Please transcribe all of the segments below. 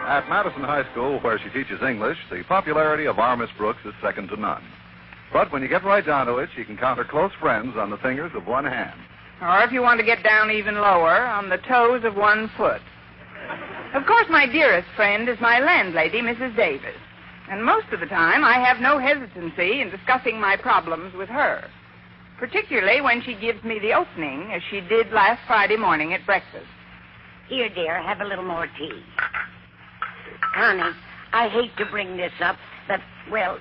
At Madison High School, where she teaches English, the popularity of our Miss Brooks is second to none. But when you get right down to it, she can count her close friends on the fingers of one hand. Or if you want to get down even lower, on the toes of one foot. Of course, my dearest friend is my landlady, Mrs. Davis. And most of the time, I have no hesitancy in discussing my problems with her. Particularly when she gives me the opening, as she did last Friday morning at breakfast. Here, dear, have a little more tea. Connie, I hate to bring this up, but, well,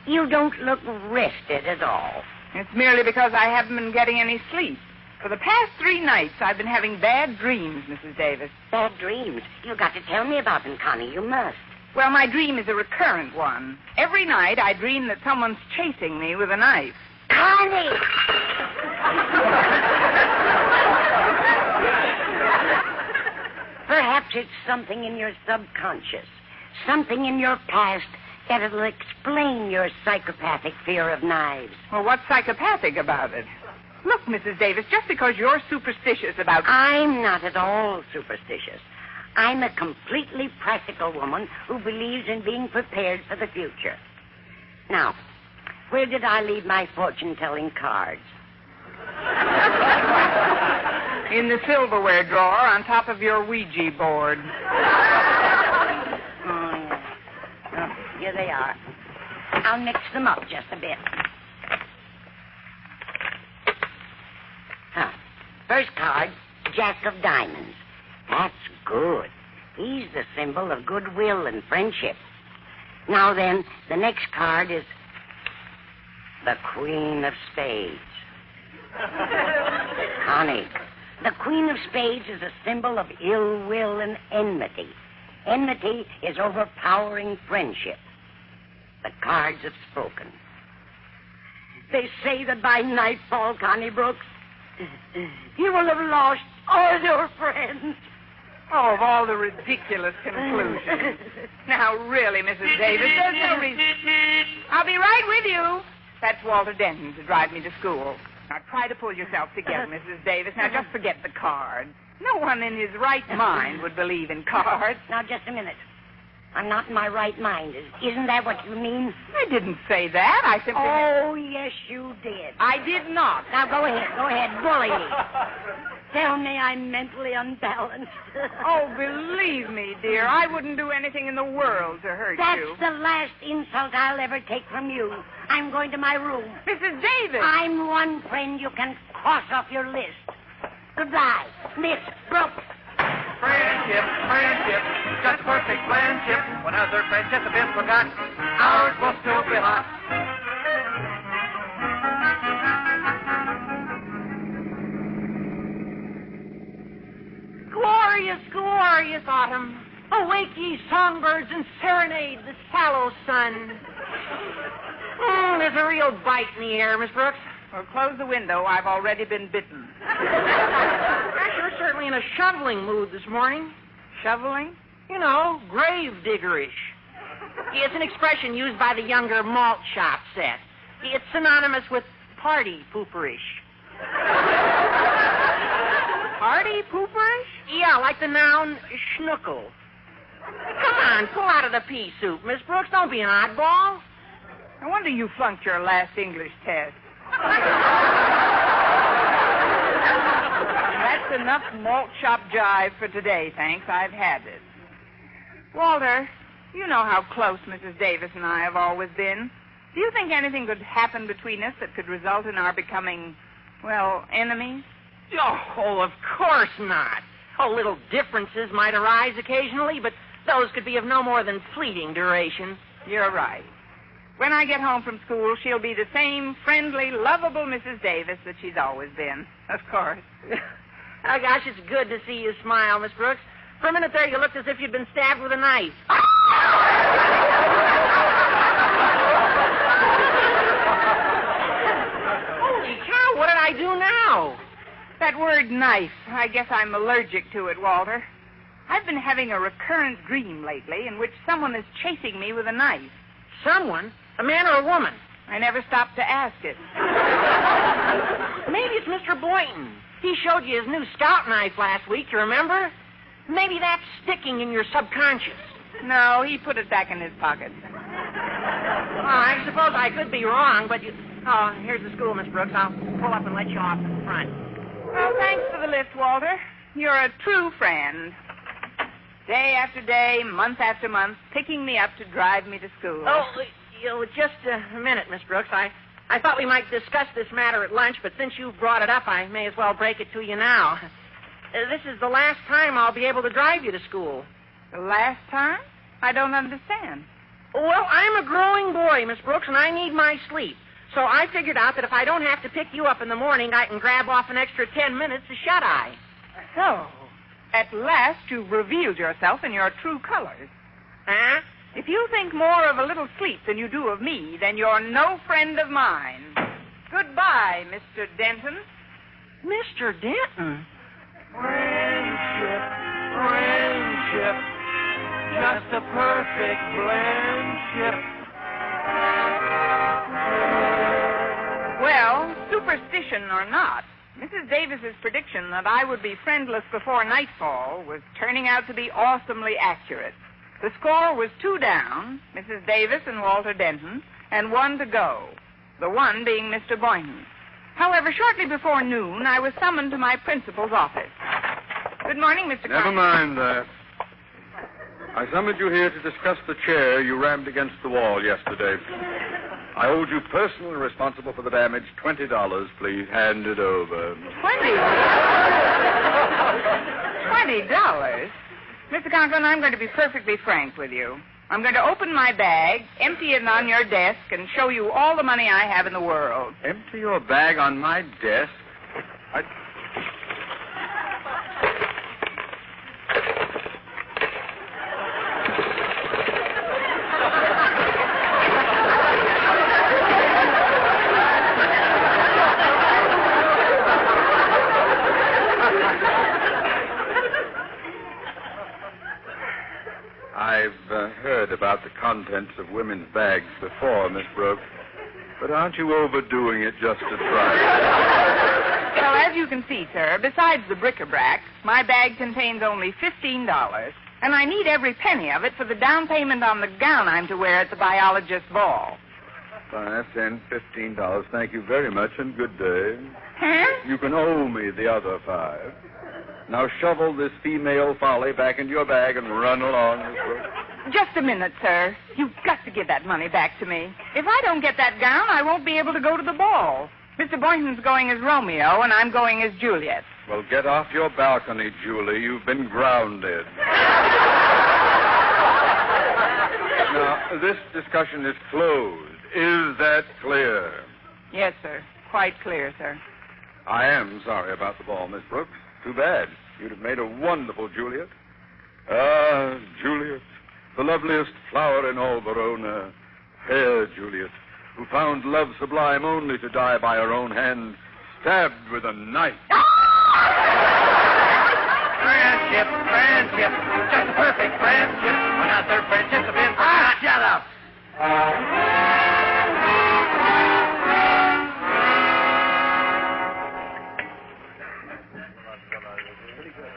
you don't look rested at all. It's merely because I haven't been getting any sleep. For the past 3 nights, I've been having bad dreams, Mrs. Davis. Bad dreams? You've got to tell me about them, Connie. You must. Well, my dream is a recurrent one. Every night, I dream that someone's chasing me with a knife. Connie! Perhaps it's something in your subconscious, something in your past that'll explain your psychopathic fear of knives. Well, what's psychopathic about it? Look, Mrs. Davis, just because you're superstitious about... I'm not at all superstitious. I'm a completely practical woman who believes in being prepared for the future. Now, where did I leave my fortune-telling cards? In the silverware drawer on top of your Ouija board. Here they are. I'll mix them up just a bit. First card, Jack of Diamonds. That's good. He's the symbol of goodwill and friendship. Now then, the next card is the Queen of Spades. Connie, the Queen of Spades is a symbol of ill will and enmity. Enmity is overpowering friendship. The cards have spoken. They say that by nightfall, Connie Brooks, you will have lost all your friends. Oh, of all the ridiculous conclusions. Now, really, Mrs. Davis, there's no reason. I'll be right with you. That's Walter Denton to drive me to school. Now, try to pull yourself together, Mrs. Davis. Now, just forget the card. No one in his right mind would believe in cards. Now, just a minute. I'm not in my right mind. Isn't that what you mean? I didn't say that. I simply... Oh, yes, you did. I did not. Now, go ahead, bully me. Tell me I'm mentally unbalanced. Oh, believe me, dear, I wouldn't do anything in the world to hurt you. That's the last insult I'll ever take from you. I'm going to my room. Mrs. Davis! I'm one friend you can cross off your list. Goodbye, Miss Brooks. Friendship, just perfect friendship. When other friendships have been forgotten, ours will still be hot. Glorious, glorious autumn. Awake ye songbirds and serenade the sallow sun. There's a real bite in the air, Miss Brooks. Well, close the window. I've already been bitten. You're certainly in a shoveling mood this morning. Shoveling? You know, grave diggerish. It's an expression used by the younger malt shop set. It's synonymous with party pooperish. Party pooperish? Yeah, like the noun schnuckle. Come on, pull out of the pea soup, Miss Brooks. Don't be an oddball. No wonder you flunked your last English test. That's enough malt shop jive for today, thanks. I've had it. Walter, you know how close Mrs. Davis and I have always been. Do you think anything could happen between us that could result in our becoming, well, enemies? Oh, of course not. Oh, little differences might arise occasionally, but those could be of no more than fleeting duration. You're right. When I get home from school, she'll be the same friendly, lovable Mrs. Davis that she's always been, of course. Oh, gosh, it's good to see you smile, Miss Brooks. For a minute there, you looked as if you'd been stabbed with a knife. Holy cow, what did I do now? That word knife, I guess I'm allergic to it, Walter. I've been having a recurrent dream lately in which someone is chasing me with a knife. Someone? A man or a woman? I never stopped to ask it. Maybe it's Mr. Boynton. He showed you his new scout knife last week, you remember? Maybe that's sticking in your subconscious. No, he put it back in his pocket. Oh, I suppose I could be wrong, but you... Oh, here's the school, Miss Brooks. I'll pull up and let you off in the front. Well, thanks for the lift, Walter. You're a true friend. Day after day, month after month, picking me up to drive me to school. Oh, just a minute, Miss Brooks. I thought we might discuss this matter at lunch, but since you brought it up, I may as well break it to you now. This is the last time I'll be able to drive you to school. The last time? I don't understand. Well, I'm a growing boy, Miss Brooks, and I need my sleep. So I figured out that if I don't have to pick you up in the morning, I can grab off an extra 10 minutes to shut-eye. So, at last you've revealed yourself in your true colors. Huh? If you think more of a little sleep than you do of me, then you're no friend of mine. Goodbye, Mr. Denton. Mr. Denton? Friendship, friendship, just a perfect friendship. Well, superstition or not, Mrs. Davis's prediction that I would be friendless before nightfall was turning out to be awesomely accurate. The score was 2 down, Mrs. Davis and Walter Denton, and 1 to go, the one being Mr. Boynton. However, shortly before noon, I was summoned to my principal's office. Good morning, Mr. Never mind that. I summoned you here to discuss the chair you rammed against the wall yesterday. I hold you personally responsible for the damage. $20, please. Hand it over. $20? Mr. Conklin, I'm going to be perfectly frank with you. I'm going to open my bag, empty it on your desk, and show you all the money I have in the world. Empty your bag on my desk? I've heard about the contents of women's bags before, Miss Brooks. But aren't you overdoing it just a trifle? Well, as you can see, sir, besides the bric-a-brac, my bag contains only $15, and I need every penny of it for the down payment on the gown I'm to wear at the biologist's ball. 5, 10, $15. Thank you very much, and good day. Huh? You can owe me the other 5. Now shovel this female folly back into your bag and run along, Miss Brooks. Just a minute, sir. You've got to give that money back to me. If I don't get that gown, I won't be able to go to the ball. Mr. Boynton's going as Romeo, and I'm going as Juliet. Well, get off your balcony, Julie. You've been grounded. Now, this discussion is closed. Is that clear? Yes, sir. Quite clear, sir. I am sorry about the ball, Miss Brooks. Too bad. You'd have made a wonderful Juliet. Ah, Juliet, the loveliest flower in all Verona. Fair Juliet, who found love sublime only to die by her own hand, stabbed with a knife. Friendship, friendship, just a perfect friendship. When other friendships have been forgot. Shut up.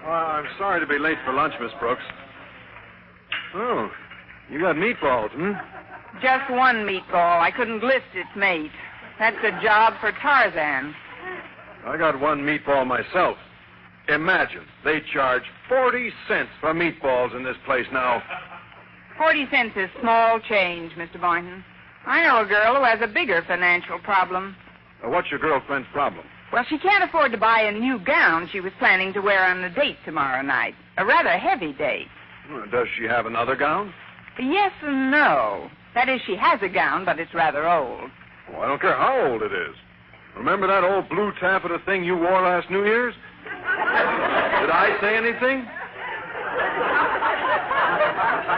I'm sorry to be late for lunch, Miss Brooks. Oh, you got meatballs, hmm? Just one meatball. I couldn't list its mate. That's a job for Tarzan. I got one meatball myself. Imagine, they charge 40 cents for meatballs in this place now. 40 cents is small change, Mr. Boynton. I know a girl who has a bigger financial problem. What's your girlfriend's problem? Well, she can't afford to buy a new gown she was planning to wear on a date tomorrow night. A rather heavy date. Does she have another gown? Yes and no. That is, she has a gown, but it's rather old. Well, I don't care how old it is. Remember that old blue taffeta thing you wore last New Year's? Did I say anything?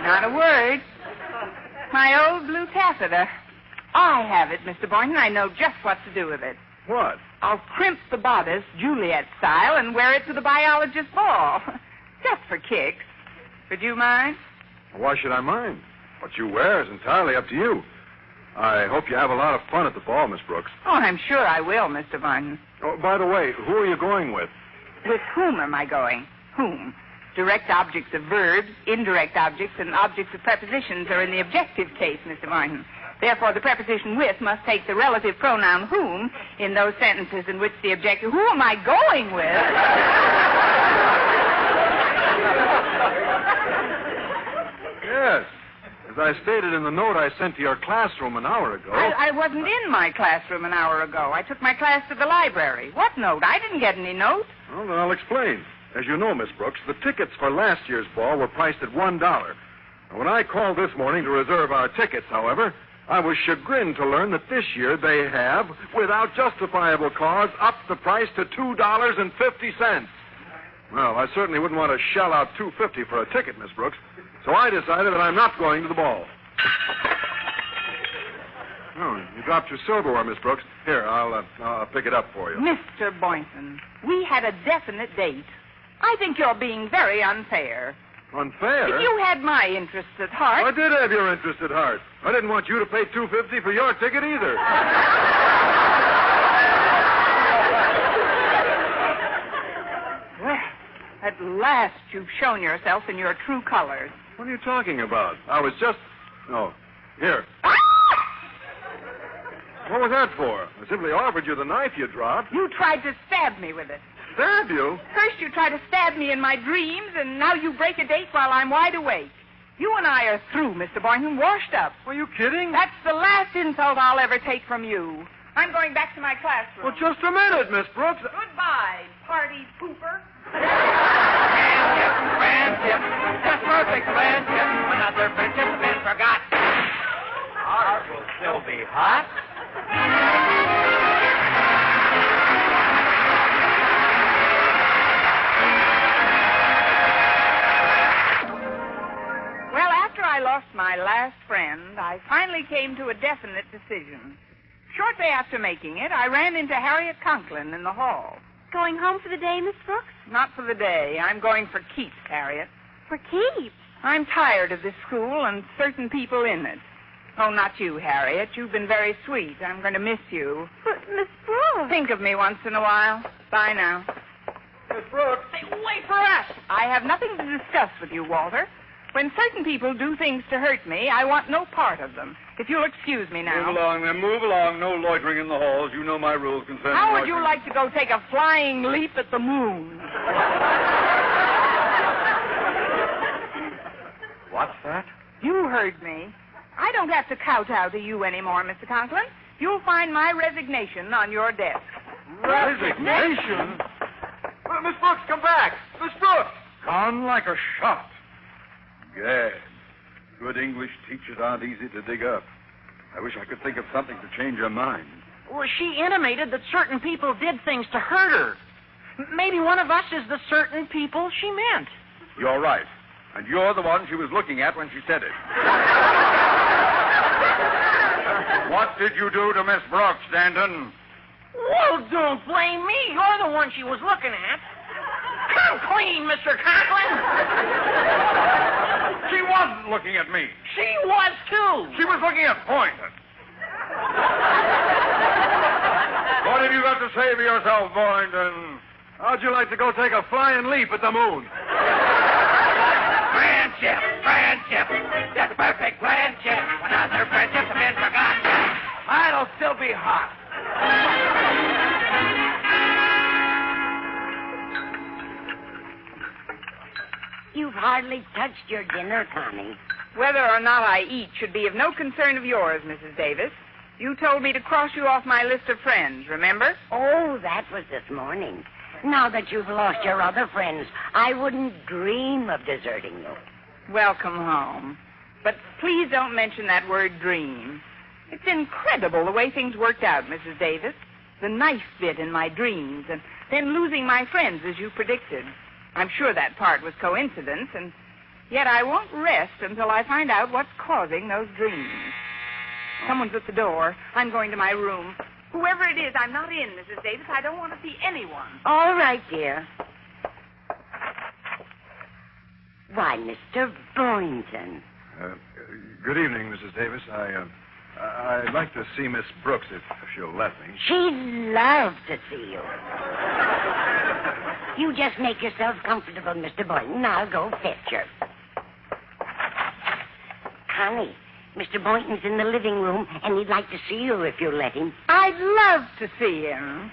Not a word. My old blue taffeta. I have it, Mr. Boynton. I know just what to do with it. What? I'll crimp the bodice, Juliet style, and wear it to the biologist's ball. Just for kicks. Would you mind? Why should I mind? What you wear is entirely up to you. I hope you have a lot of fun at the ball, Miss Brooks. Oh, I'm sure I will, Mr. Boynton. Oh, by the way, who are you going with? With whom am I going? Whom? Direct objects of verbs, indirect objects, and objects of prepositions are in the objective case, Mr. Boynton. Therefore, the preposition with must take the relative pronoun whom in those sentences in which the objective, who am I going with? Yes. As I stated in the note I sent to your classroom an hour ago. I wasn't in my classroom an hour ago. I took my class to the library. What note? I didn't get any note. Well, then I'll explain. As you know, Miss Brooks, the tickets for last year's ball were priced at $1. Now, when I called this morning to reserve our tickets, however, I was chagrined to learn that this year they have, without justifiable cause, upped the price to $2.50. Well, I certainly wouldn't want to shell out $2.50 for a ticket, Miss Brooks, so I decided that I'm not going to the ball. Oh, you dropped your silverware, Miss Brooks. Here, I'll pick it up for you. Mr. Boynton, we had a definite date. I think you're being very unfair. Unfair? If you had my interests at heart... I did have your interest at heart. I didn't want you to pay $2.50 for your ticket either. Well, at last you've shown yourself in your true colors. What are you talking about? I was just... Oh, here. What was that for? I simply offered you the knife you dropped. You tried to stab me with it. Stab you? First you try to stab me in my dreams, and now you break a date while I'm wide awake. You and I are through, Mr. Boynton, washed up. Are you kidding? That's the last insult I'll ever take from you. I'm going back to my classroom. Well, just a minute, Miss Brooks. Goodbye, party pooper. Friendship, just perfect friendship. When other friendships have been forgot, ours will still be hot. Well, after I lost my last friend, I finally came to a definite decision. Shortly after making it, I ran into Harriet Conklin in the hall. Going home for the day, Miss Brooks? Not for the day. I'm going for keeps, Harriet. For keeps? I'm tired of this school and certain people in it. Oh, not you, Harriet. You've been very sweet. I'm going to miss you. But, Miss Brooks... Think of me once in a while. Bye now. Miss Brooks. Hey, wait for us. I have nothing to discuss with you, Walter. When certain people do things to hurt me, I want no part of them. If you'll excuse me now. Move along, then. Move along. No loitering in the halls. You know my rules concerning How would loitering. you like to go take a flying leap at the moon? What's that? You heard me. I don't have to kowtow to you anymore, Mr. Conklin. You'll find my resignation on your desk. Resignation? Miss Brooks, come back. Miss Brooks. Gone like a shot. Gad. Good English teachers aren't easy to dig up. I wish I could think of something to change her mind. Well, she intimated that certain people did things to hurt her. Maybe one of us is the certain people she meant. You're right. And you're the one she was looking at when she said it. What did you do to Miss Brooks, Stanton? Well, don't blame me. You're the one she was looking at. Come clean, Mr. Conklin. She wasn't looking at me. She was, too. She was looking at Boynton. What have you got to say for yourself, Boynton? How'd you like to go take a flying leap at the moon? Friendship, friendship, just perfect friendship. When other friendships have been forgot, I'll still be hot. You've hardly touched your dinner, Connie. Whether or not I eat should be of no concern of yours, Mrs. Davis. You told me to cross you off my list of friends, remember? Oh, that was this morning. Now that you've lost your other friends, I wouldn't dream of deserting you. Welcome home. But please don't mention that word dream. It's incredible the way things worked out, Mrs. Davis. The knife bit in my dreams, and then losing my friends as you predicted. I'm sure that part was coincidence, and yet I won't rest until I find out what's causing those dreams. Someone's at the door. I'm going to my room. Whoever it is, I'm not in, Mrs. Davis. I don't want to see anyone. All right, dear. Why, Mr. Boynton. Good evening, Mrs. Davis. I'd like to see Miss Brooks if she'll let me. She'd love to see you. You just make yourself comfortable, Mr. Boynton. I'll go fetch her. Connie, Mr. Boynton's in the living room, and he'd like to see you if you'll let him. I'd love to see him.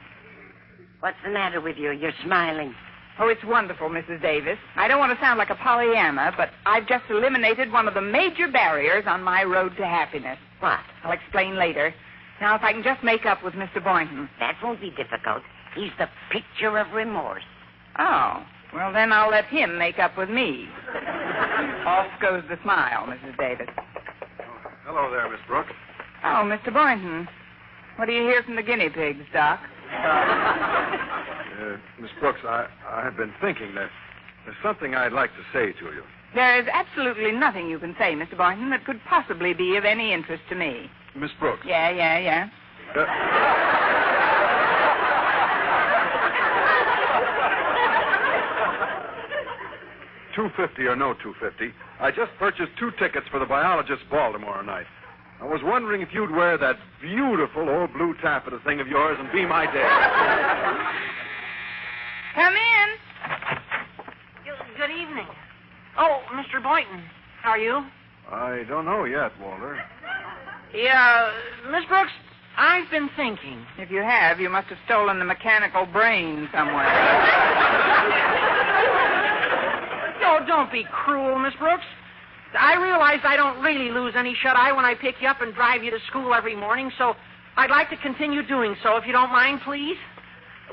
What's the matter with you? You're smiling. Oh, it's wonderful, Mrs. Davis. I don't want to sound like a Pollyanna, but I've just eliminated one of the major barriers on my road to happiness. What? I'll explain later. Now, if I can just make up with Mr. Boynton. That won't be difficult. He's the picture of remorse. Oh, well, then I'll let him make up with me. Off goes the smile, Mrs. Davis. Hello there, Miss Brooks. Oh, Mr. Boynton. What do you hear from the guinea pigs, Doc? Miss Brooks, I've been thinking that there's something I'd like to say to you. There is absolutely nothing you can say, Mr. Boynton, that could possibly be of any interest to me. Miss Brooks. Yeah. $250 or no $250, I just purchased 2 tickets for the biologist's ball tomorrow night. I was wondering if you'd wear that beautiful old blue taffeta thing of yours and be my dad. Come in. Good evening. Oh, Mr. Boynton, how are you? I don't know yet, Walter. Yeah, Miss Brooks, I've been thinking. If you have, you must have stolen the mechanical brain somewhere. Oh, don't be cruel, Miss Brooks. I realize I don't really lose any shut-eye when I pick you up and drive you to school every morning, so I'd like to continue doing so, if you don't mind, please.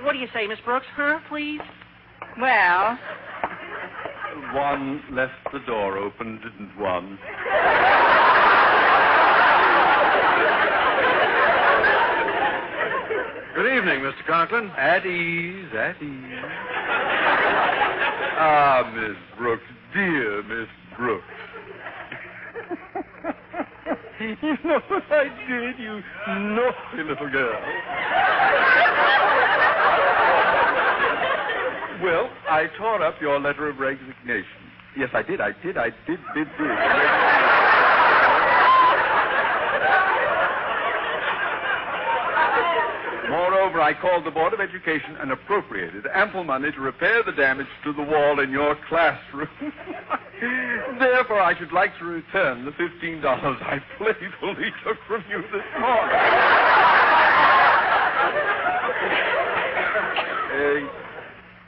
What do you say, Miss Brooks? Huh, please? Well, One left the door open, didn't one? Good evening, Mr. Conklin. At ease, at ease. Ah, Miss Brooks, dear Miss Brooks. You know what I did, you naughty little girl? Well, I tore up your letter of resignation. Yes, I did. Moreover, I called the Board of Education and appropriated ample money to repair the damage to the wall in your classroom. Therefore, I should like to return the $15 I playfully took from you this morning.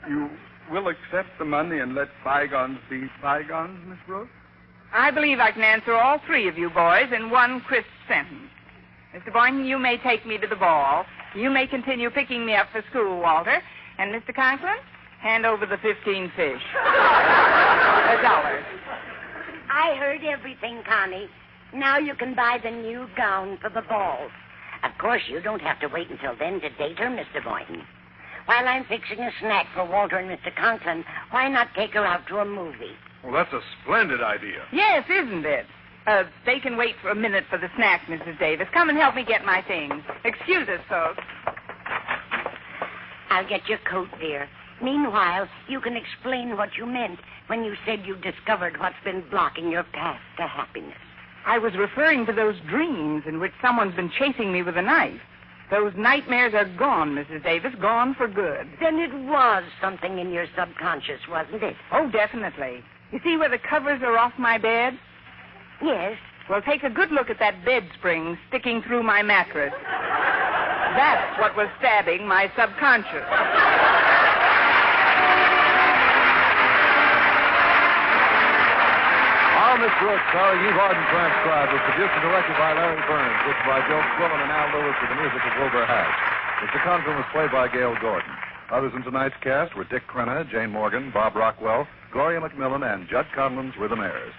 You will accept the money and let bygones be bygones, Miss Brooks? I believe I can answer all 3 of you boys in one crisp sentence. Mr. Boynton, you may take me to the ball. You may continue picking me up for school, Walter. And Mr. Conklin, hand over the 15 fish. $1. I heard everything, Connie. Now you can buy the new gown for the ball. Of course, you don't have to wait until then to date her, Mr. Boynton. While I'm fixing a snack for Walter and Mr. Conklin, why not take her out to a movie? Well, that's a splendid idea. Yes, isn't it? They can wait for a minute for the snack, Mrs. Davis. Come and help me get my things. Excuse us, folks. I'll get your coat, dear. Meanwhile, you can explain what you meant when you said you discovered what's been blocking your path to happiness. I was referring to those dreams in which someone's been chasing me with a knife. Those nightmares are gone, Mrs. Davis, gone for good. Then it was something in your subconscious, wasn't it? Oh, definitely. You see where the covers are off my bed? Yes. Well, take a good look at that bed spring sticking through my mattress. That's what was stabbing my subconscious. Our Miss Brooks, starring Eve Arden, transcribed, was produced and directed by Larry Burns, written by Joe Quillen and Al Lewis with the music of Wilbur Hatch. Mr. Conklin was played by Gail Gordon. Others in tonight's cast were Dick Crenna, Jane Morgan, Bob Rockwell, Gloria McMillan, and Judd Conlon's Rhythm Airs.